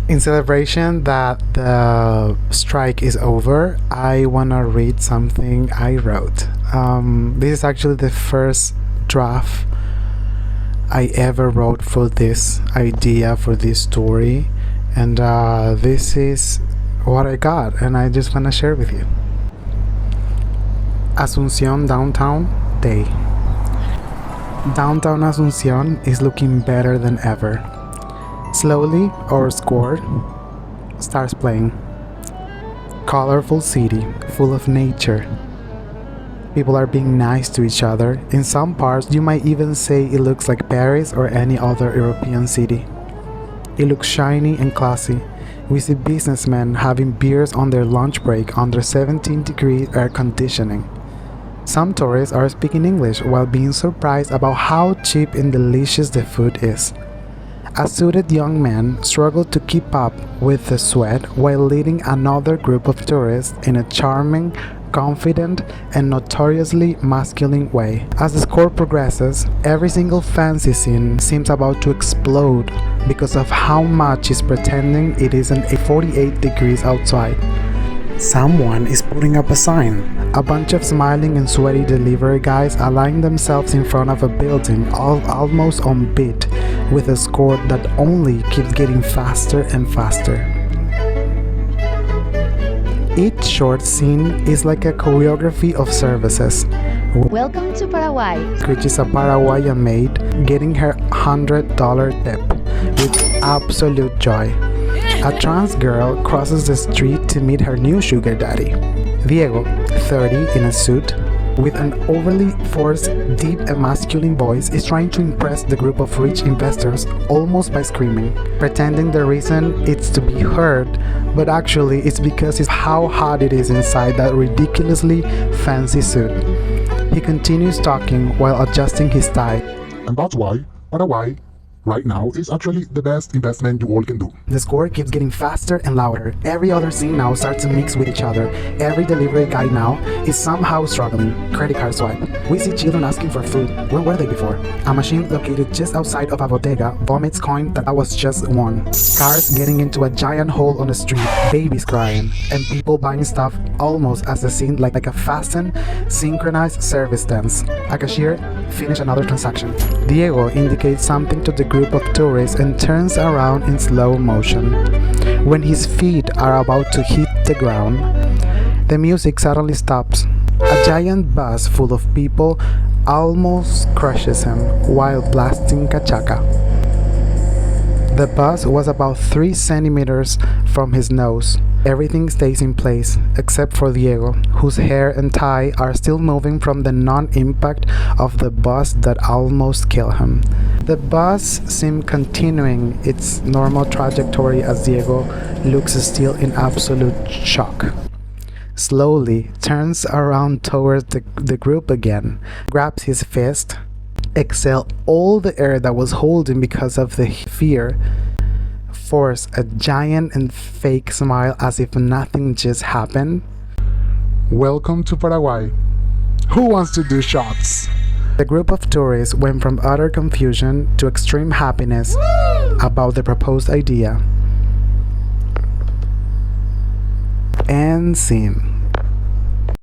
In celebration that the strike is over, I wanna read something I wrote. This is actually the first draft I ever wrote for this idea, for this story, and this is what I got, and I just wanna share with you. Asunción Downtown Day. Downtown Asunción is looking better than ever. Slowly, our score starts playing. Colorful city, full of nature. People are being nice to each other. In some parts, you might even say it looks like Paris or any other European city. It looks shiny and classy. We see businessmen having beers on their lunch break under 17-degree air conditioning. Some tourists are speaking English while being surprised about how cheap and delicious the food is. A suited young man struggled to keep up with the sweat while leading another group of tourists in a charming, confident, and notoriously masculine way. As the score progresses, every single fancy scene seems about to explode because of how much is pretending it isn't 48 degrees outside. Someone is putting up a sign. A bunch of smiling and sweaty delivery guys align themselves in front of a building almost on beat, with a score that only keeps getting faster and faster. Each short scene is like a choreography of services. Welcome to Paraguay. Which is a Paraguayan maid getting her $100 tip with absolute joy. A trans girl crosses the street to meet her new sugar daddy. Diego, 30, in a suit, with an overly forced, deep and masculine voice, is trying to impress the group of rich investors almost by screaming, pretending the reason it's to be heard, but actually it's because it's how hot it is inside that ridiculously fancy suit. He continues talking while adjusting his tie. And that's why Paraguay right now is actually the best investment you all can do. The score keeps getting faster and louder. Every other scene now starts to mix with each other. Every delivery guy now is somehow struggling. Credit card swipe. We see children asking for food. Where were they before? A machine located just outside of a bodega vomits coin that was just won. Cars getting into a giant hole on the street. Babies crying. And people buying stuff almost as a scene like a fastened, synchronized service dance. A cashier finished another transaction. Diego indicates something to the group of tourists and turns around in slow motion. When his feet are about to hit the ground, the music suddenly stops. A giant bus full of people almost crushes him while blasting cachaca. The bus was about 3 centimeters from his nose. Everything stays in place, except for Diego, whose hair and tie are still moving from the non-impact of the bus that almost killed him. The bus seems continuing its normal trajectory as Diego looks still in absolute shock. Slowly turns around towards the group again, grabs his fist, exhale all the air that was holding because of the fear, force a giant and fake smile as if nothing just happened. Welcome to Paraguay. Who wants to do shots? The group of tourists went from utter confusion to extreme happiness about the proposed idea. End scene.